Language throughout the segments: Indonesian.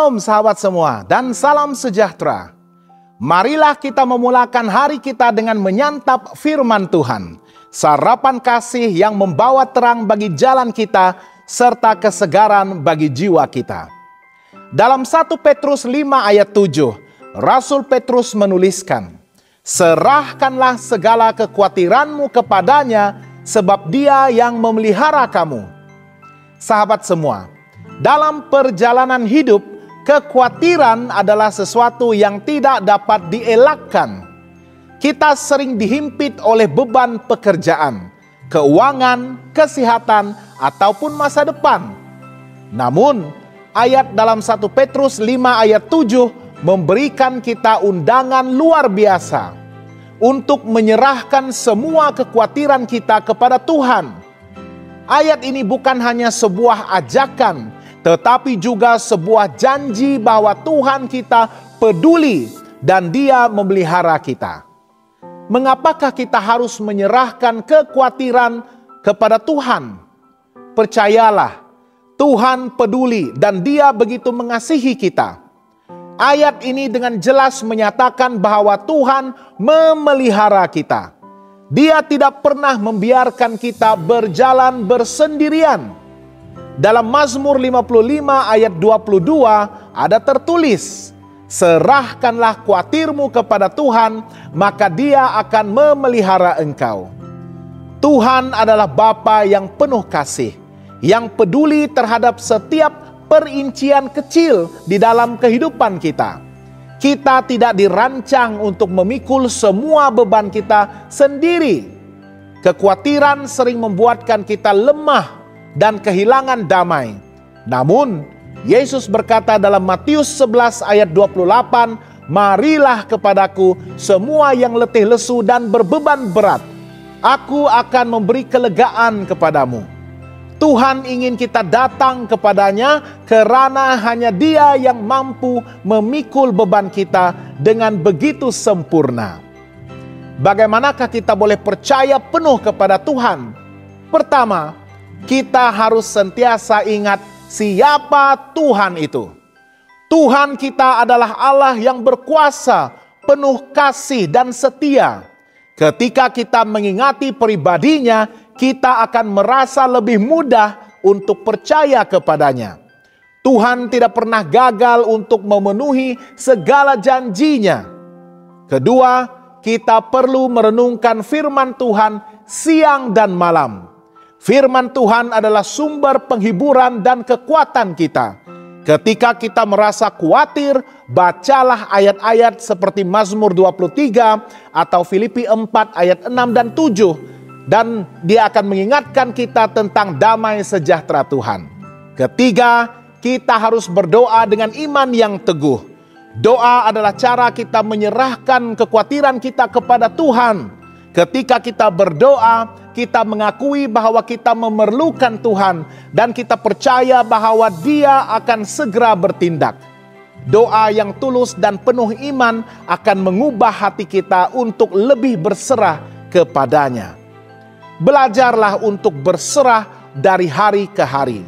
Shalom sahabat semua dan salam sejahtera. Marilah kita memulakan hari kita dengan menyantap firman Tuhan. Sarapan kasih yang membawa terang bagi jalan kita serta kesegaran bagi jiwa kita. Dalam 1 Petrus 5 ayat 7, Rasul Petrus menuliskan, "Serahkanlah segala kekhawatiranmu kepadanya sebab Dia yang memelihara kamu." Sahabat semua, dalam perjalanan hidup, kekhawatiran adalah sesuatu yang tidak dapat dielakkan. Kita sering dihimpit oleh beban pekerjaan, keuangan, kesehatan, ataupun masa depan. Namun, ayat dalam 1 Petrus 5 ayat 7 memberikan kita undangan luar biasa untuk menyerahkan semua kekhawatiran kita kepada Tuhan. Ayat ini bukan hanya sebuah ajakan, tetapi juga sebuah janji bahwa Tuhan kita peduli dan Dia memelihara kita. Mengapakah kita harus menyerahkan kekhawatiran kepada Tuhan? Percayalah, Tuhan peduli dan Dia begitu mengasihi kita. Ayat ini dengan jelas menyatakan bahwa Tuhan memelihara kita. Dia tidak pernah membiarkan kita berjalan bersendirian. Dalam Mazmur 55 ayat 22 ada tertulis, "Serahkanlah khawatirmu kepada Tuhan, maka Dia akan memelihara engkau." Tuhan adalah Bapa yang penuh kasih, yang peduli terhadap setiap perincian kecil di dalam kehidupan kita. Kita tidak dirancang untuk memikul semua beban kita sendiri. Kekhawatiran sering membuatkan kita lemah dan kehilangan damai. Namun, Yesus berkata dalam Matius 11 ayat 28, "Marilah kepadaku semua yang letih lesu dan berbeban berat. Aku akan memberi kelegaan kepadamu." Tuhan ingin kita datang kepadanya karena hanya Dia yang mampu memikul beban kita dengan begitu sempurna. Bagaimanakah kita boleh percaya penuh kepada Tuhan? Pertama, kita harus sentiasa ingat siapa Tuhan itu. Tuhan kita adalah Allah yang berkuasa, penuh kasih dan setia. Ketika kita mengingati pribadinya, kita akan merasa lebih mudah untuk percaya kepadanya. Tuhan tidak pernah gagal untuk memenuhi segala janjinya. Kedua, kita perlu merenungkan firman Tuhan siang dan malam. Firman Tuhan adalah sumber penghiburan dan kekuatan kita. Ketika kita merasa khawatir, bacalah ayat-ayat seperti Mazmur 23 atau Filipi 4 ayat 6 dan 7. Dan dia akan mengingatkan kita tentang damai sejahtera Tuhan. Ketiga, kita harus berdoa dengan iman yang teguh. Doa adalah cara kita menyerahkan kekhawatiran kita kepada Tuhan. Ketika kita berdoa, kita mengakui bahwa kita memerlukan Tuhan dan kita percaya bahwa Dia akan segera bertindak. Doa yang tulus dan penuh iman akan mengubah hati kita untuk lebih berserah kepadanya. Belajarlah untuk berserah dari hari ke hari.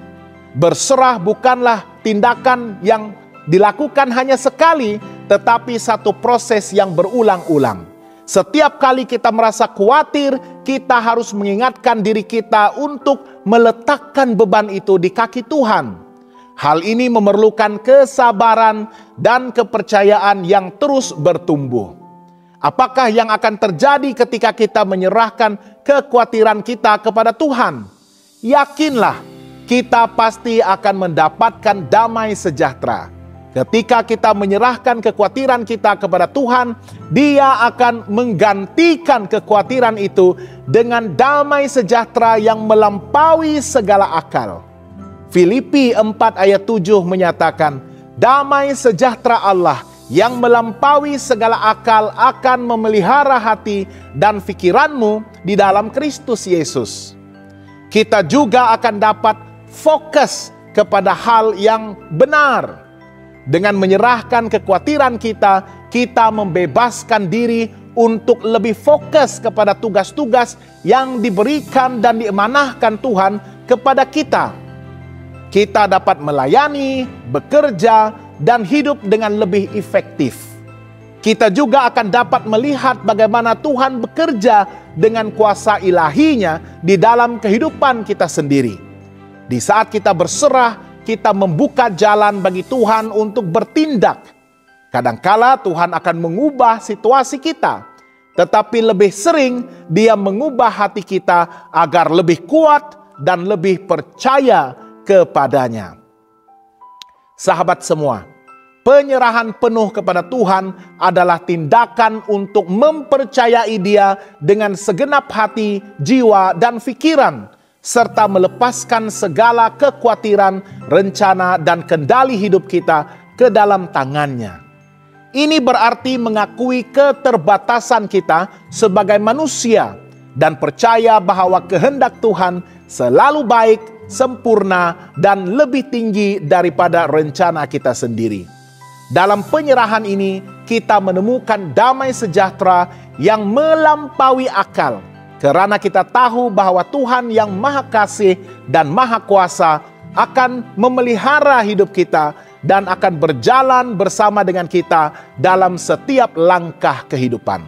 Berserah bukanlah tindakan yang dilakukan hanya sekali, tetapi satu proses yang berulang-ulang. Setiap kali kita merasa khawatir, kita harus mengingatkan diri kita untuk meletakkan beban itu di kaki Tuhan. Hal ini memerlukan kesabaran dan kepercayaan yang terus bertumbuh. Apakah yang akan terjadi ketika kita menyerahkan kekhawatiran kita kepada Tuhan? Yakinlah, kita pasti akan mendapatkan damai sejahtera. Ketika kita menyerahkan kekhawatiran kita kepada Tuhan, Dia akan menggantikan kekhawatiran itu dengan damai sejahtera yang melampaui segala akal. Filipi 4 ayat 7 menyatakan, "Damai sejahtera Allah yang melampaui segala akal akan memelihara hati dan pikiranmu di dalam Kristus Yesus." Kita juga akan dapat fokus kepada hal yang benar. Dengan menyerahkan kekhawatiran kita, kita membebaskan diri untuk lebih fokus kepada tugas-tugas yang diberikan dan diamanahkan Tuhan kepada kita. Kita dapat melayani, bekerja, dan hidup dengan lebih efektif. Kita juga akan dapat melihat bagaimana Tuhan bekerja dengan kuasa ilahinya di dalam kehidupan kita sendiri. Di saat kita berserah, kita membuka jalan bagi Tuhan untuk bertindak. Kadangkala Tuhan akan mengubah situasi kita, tetapi lebih sering Dia mengubah hati kita agar lebih kuat dan lebih percaya kepadanya. Sahabat semua, penyerahan penuh kepada Tuhan adalah tindakan untuk mempercayai Dia dengan segenap hati, jiwa, dan pikiran, serta melepaskan segala kekhawatiran, rencana, dan kendali hidup kita ke dalam tangan-Nya. Ini berarti mengakui keterbatasan kita sebagai manusia dan percaya bahwa kehendak Tuhan selalu baik, sempurna, dan lebih tinggi daripada rencana kita sendiri. Dalam penyerahan ini, kita menemukan damai sejahtera yang melampaui akal, karena kita tahu bahwa Tuhan yang Maha Kasih dan Maha Kuasa akan memelihara hidup kita dan akan berjalan bersama dengan kita dalam setiap langkah kehidupan.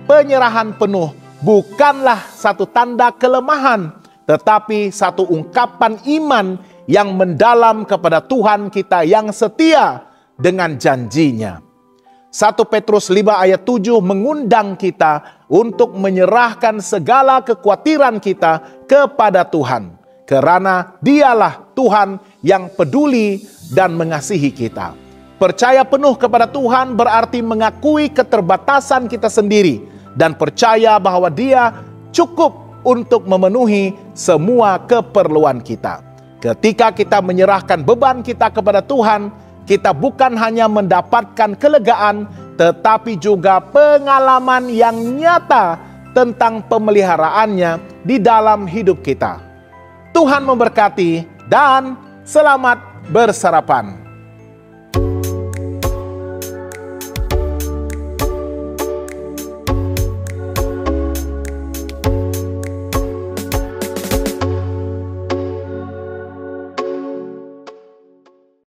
Penyerahan penuh bukanlah satu tanda kelemahan, tetapi satu ungkapan iman yang mendalam kepada Tuhan kita yang setia dengan janji-Nya. 1 Petrus 5 ayat 7 mengundang kita untuk menyerahkan segala kekhawatiran kita kepada Tuhan, karena Dialah Tuhan yang peduli dan mengasihi kita. Percaya penuh kepada Tuhan berarti mengakui keterbatasan kita sendiri dan percaya bahwa Dia cukup untuk memenuhi semua keperluan kita. Ketika kita menyerahkan beban kita kepada Tuhan, kita bukan hanya mendapatkan kelegaan, tetapi juga pengalaman yang nyata tentang pemeliharaannya di dalam hidup kita. Tuhan memberkati dan selamat bersarapan.